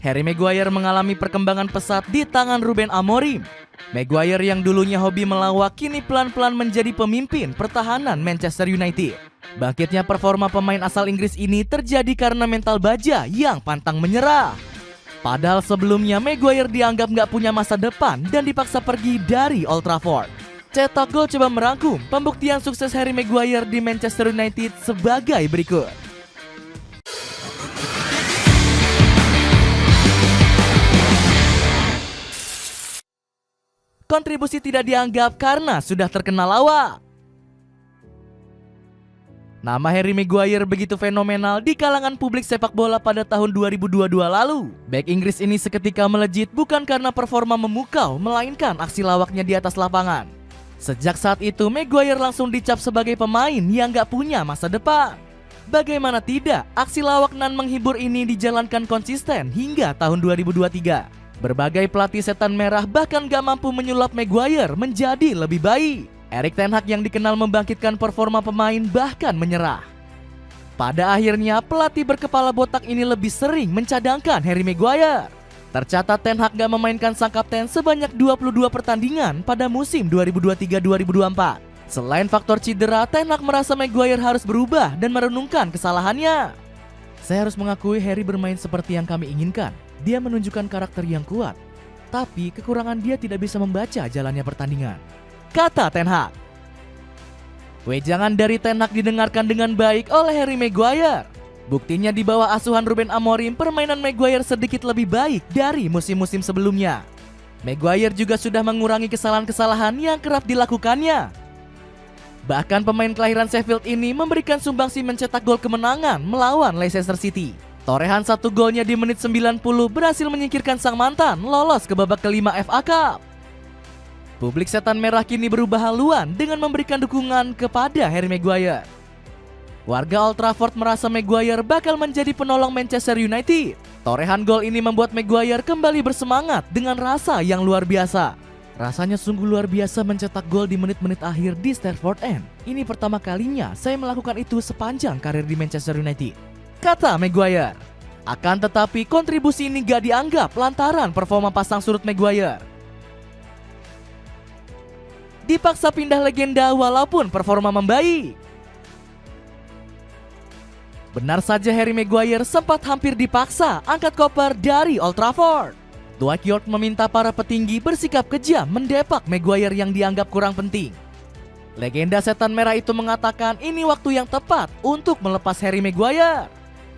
Harry Maguire mengalami perkembangan pesat di tangan Ruben Amorim. Maguire yang dulunya hobi melawak kini pelan-pelan menjadi pemimpin pertahanan Manchester United. Bangkitnya performa pemain asal Inggris ini terjadi karena mental baja yang pantang menyerah. Padahal sebelumnya Maguire dianggap nggak punya masa depan dan dipaksa pergi dari Old Trafford. Cetak Gol coba merangkum pembuktian sukses Harry Maguire di Manchester United sebagai berikut. Kontribusi tidak dianggap karena sudah terkenal lawak. Nama Harry Maguire begitu fenomenal di kalangan publik sepak bola pada tahun 2022 lalu. Bek Inggris ini seketika melejit bukan karena performa memukau, melainkan aksi lawaknya di atas lapangan. Sejak saat itu, Maguire langsung dicap sebagai pemain yang gak punya masa depan. Bagaimana tidak, aksi lawak nan menghibur ini dijalankan konsisten hingga tahun 2023. Berbagai pelatih setan merah bahkan gak mampu menyulap Maguire menjadi lebih baik. Erik ten Hag yang dikenal membangkitkan performa pemain bahkan menyerah. Pada akhirnya pelatih berkepala botak ini lebih sering mencadangkan Harry Maguire. Tercatat ten Hag gak memainkan sang kapten sebanyak 22 pertandingan pada musim 2023-2024. Selain faktor cedera, ten Hag merasa Maguire harus berubah dan merenungkan kesalahannya. Saya harus mengakui Harry bermain seperti yang kami inginkan. Dia menunjukkan karakter yang kuat, tapi kekurangan dia tidak bisa membaca jalannya pertandingan, kata ten Hag. Wejangan dari ten Hag didengarkan dengan baik oleh Harry Maguire. Buktinya di bawah asuhan Ruben Amorim, permainan Maguire sedikit lebih baik dari musim-musim sebelumnya. Maguire juga sudah mengurangi kesalahan-kesalahan yang kerap dilakukannya. Bahkan pemain kelahiran Sheffield ini memberikan sumbangsi mencetak gol kemenangan melawan Leicester City. Torehan satu golnya di menit 90 berhasil menyingkirkan sang mantan lolos ke babak kelima FA Cup. Publik setan merah kini berubah haluan dengan memberikan dukungan kepada Harry Maguire. Warga Old Trafford merasa Maguire bakal menjadi penolong Manchester United. Torehan gol ini membuat Maguire kembali bersemangat dengan rasa yang luar biasa. Rasanya sungguh luar biasa mencetak gol di menit-menit akhir di Stamford End. Ini pertama kalinya saya melakukan itu sepanjang karir di Manchester United, kata Maguire. Akan tetapi kontribusi ini gak dianggap lantaran performa pasang surut Maguire. Dipaksa pindah legenda walaupun performa membaik. Benar saja Harry Maguire sempat hampir dipaksa angkat koper dari Old Trafford. Dwight York meminta para petinggi bersikap kejam mendepak Maguire yang dianggap kurang penting. Legenda setan merah itu mengatakan ini waktu yang tepat untuk melepas Harry Maguire.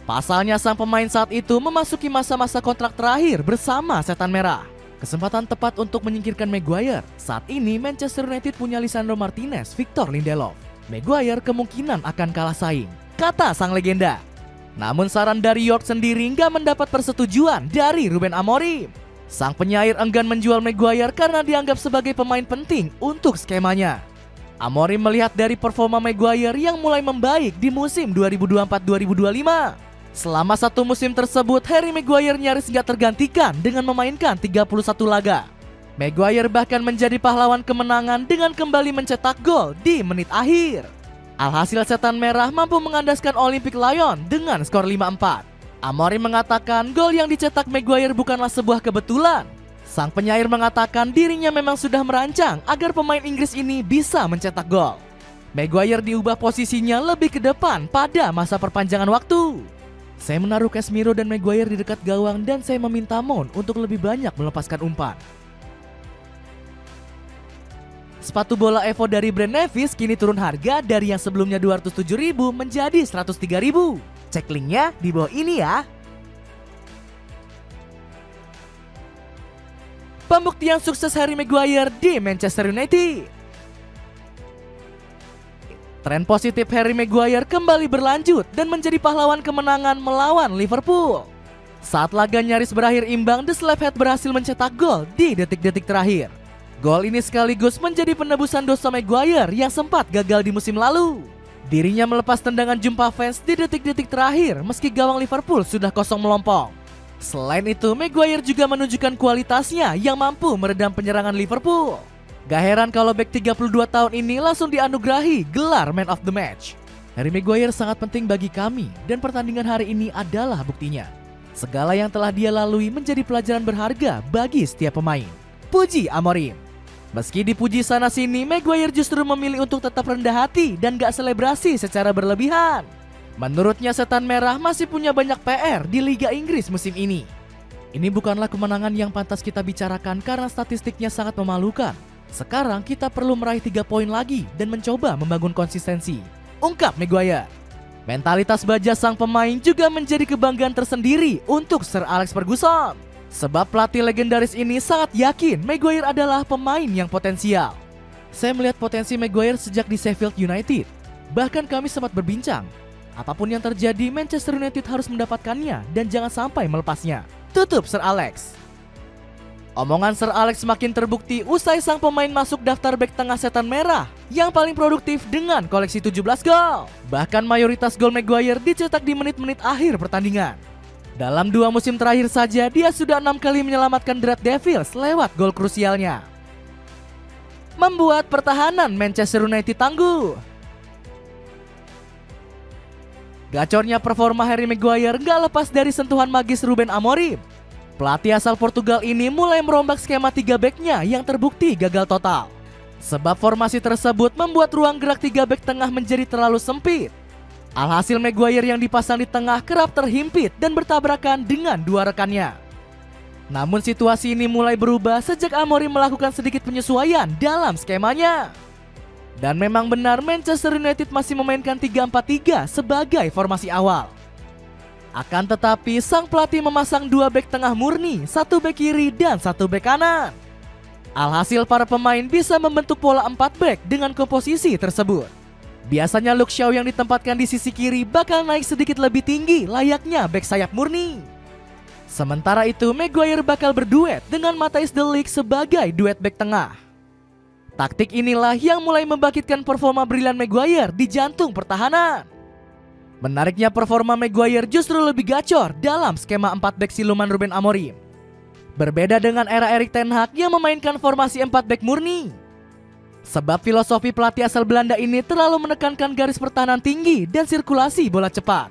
Pasalnya sang pemain saat itu memasuki masa-masa kontrak terakhir bersama setan merah. Kesempatan tepat untuk menyingkirkan Maguire. Saat ini Manchester United punya Lisandro Martinez, Victor Lindelof. Maguire kemungkinan akan kalah saing, kata sang legenda. Namun saran dari York sendiri nggak mendapat persetujuan dari Ruben Amorim. Sang penyair enggan menjual Maguire karena dianggap sebagai pemain penting untuk skemanya. Amorim melihat dari performa Maguire yang mulai membaik di musim 2024-2025. Selama satu musim tersebut, Harry Maguire nyaris nggak tergantikan dengan memainkan 31 laga. Maguire bahkan menjadi pahlawan kemenangan dengan kembali mencetak gol di menit akhir. Alhasil setan merah mampu mengandaskan Olympic Lyon dengan skor 5-4. Amorim mengatakan gol yang dicetak Maguire bukanlah sebuah kebetulan. Sang penyair mengatakan dirinya memang sudah merancang agar pemain Inggris ini bisa mencetak gol. Maguire diubah posisinya lebih ke depan pada masa perpanjangan waktu. Saya menaruh Casemiro dan Maguire di dekat gawang dan saya meminta Mount untuk lebih banyak melepaskan umpan. Sepatu bola Evo dari brand Nevis kini turun harga dari yang sebelumnya 207.000 menjadi 103.000. Cek linknya di bawah ini ya. Pembuktian sukses Harry Maguire di Manchester United. Tren positif Harry Maguire kembali berlanjut dan menjadi pahlawan kemenangan melawan Liverpool. Saat laga nyaris berakhir imbang, The Slaphead berhasil mencetak gol di detik-detik terakhir. Gol ini sekaligus menjadi penebusan dosa Maguire yang sempat gagal di musim lalu. Dirinya melepas tendangan jumpa fans di detik-detik terakhir meski gawang Liverpool sudah kosong melompong. Selain itu, Maguire juga menunjukkan kualitasnya yang mampu meredam penyerangan Liverpool. Gak heran kalau bek 32 tahun ini langsung dianugerahi gelar Man of the Match. Harry Maguire sangat penting bagi kami dan pertandingan hari ini adalah buktinya, Segala yang telah dia lalui menjadi pelajaran berharga bagi setiap pemain. Puji Amorim. Meski dipuji sana-sini, Maguire justru memilih untuk tetap rendah hati dan gak selebrasi secara berlebihan. Menurutnya setan merah masih punya banyak PR di Liga Inggris musim ini. Ini bukanlah kemenangan yang pantas kita bicarakan karena statistiknya sangat memalukan. Sekarang kita perlu meraih 3 poin lagi dan mencoba membangun konsistensi, ungkap Maguire. Mentalitas baja sang pemain juga menjadi kebanggaan tersendiri untuk Sir Alex Ferguson. Sebab pelatih legendaris ini sangat yakin Maguire adalah pemain yang potensial. Saya melihat potensi Maguire sejak di Sheffield United. Bahkan kami sempat berbincang, apapun yang terjadi Manchester United harus mendapatkannya dan jangan sampai melepasnya, tutup Sir Alex. Omongan Sir Alex semakin terbukti usai sang pemain masuk daftar bek tengah setan merah yang paling produktif dengan koleksi 17 gol. Bahkan mayoritas gol Maguire dicetak di menit-menit akhir pertandingan. Dalam 2 musim terakhir saja dia sudah 6 kali menyelamatkan The Red Devils lewat gol krusialnya, membuat pertahanan Manchester United tangguh. Gacornya performa Harry Maguire gak lepas dari sentuhan magis Ruben Amorim. Pelatih asal Portugal ini mulai merombak skema 3 backnya yang terbukti gagal total. Sebab formasi tersebut membuat ruang gerak 3 back tengah menjadi terlalu sempit. Alhasil Maguire yang dipasang di tengah kerap terhimpit dan bertabrakan dengan 2 rekannya. Namun situasi ini mulai berubah sejak Amorim melakukan sedikit penyesuaian dalam skemanya. Dan memang benar Manchester United masih memainkan 3-4-3 sebagai formasi awal. Akan tetapi sang pelatih memasang 2 bek tengah murni, 1 bek kiri dan 1 bek kanan. Alhasil para pemain bisa membentuk pola 4 bek dengan komposisi tersebut. Biasanya Luke Shaw yang ditempatkan di sisi kiri bakal naik sedikit lebih tinggi layaknya bek sayap murni. Sementara itu Maguire bakal berduet dengan Matthijs de Ligt sebagai duet bek tengah. Taktik inilah yang mulai membangkitkan performa brilian Maguire di jantung pertahanan. Menariknya performa Maguire justru lebih gacor dalam skema 4 bek siluman Ruben Amorim. Berbeda dengan era Erik ten Hag yang memainkan formasi 4 bek murni. Sebab filosofi pelatih asal Belanda ini terlalu menekankan garis pertahanan tinggi dan sirkulasi bola cepat.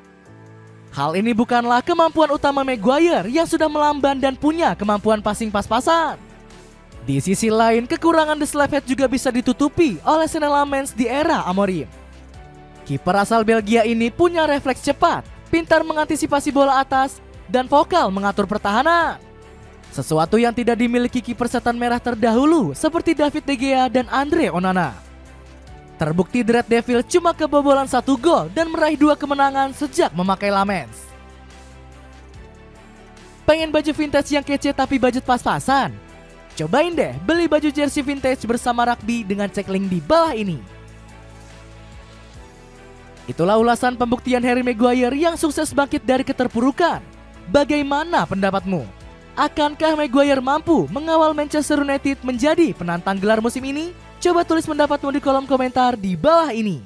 Hal ini bukanlah kemampuan utama Maguire yang sudah melamban dan punya kemampuan passing pas-pasan. Di sisi lain, kekurangan The Slaphead juga bisa ditutupi oleh Sean Lamens di era Amorim. Kiper asal Belgia ini punya refleks cepat, pintar mengantisipasi bola atas, dan vokal mengatur pertahanan. Sesuatu yang tidak dimiliki kiper setan merah terdahulu seperti David De Gea dan Andre Onana. Terbukti The Red Devils cuma kebobolan 1 gol dan meraih 2 kemenangan sejak memakai Lamens. Pengen baju vintage yang kece tapi budget pas-pasan? Cobain deh beli baju jersey vintage bersama Rugby dengan cek link di bawah ini. Itulah ulasan pembuktian Harry Maguire yang sukses bangkit dari keterpurukan. Bagaimana pendapatmu? Akankah Maguire mampu mengawal Manchester United menjadi penantang gelar musim ini? Coba tulis pendapatmu di kolom komentar di bawah ini.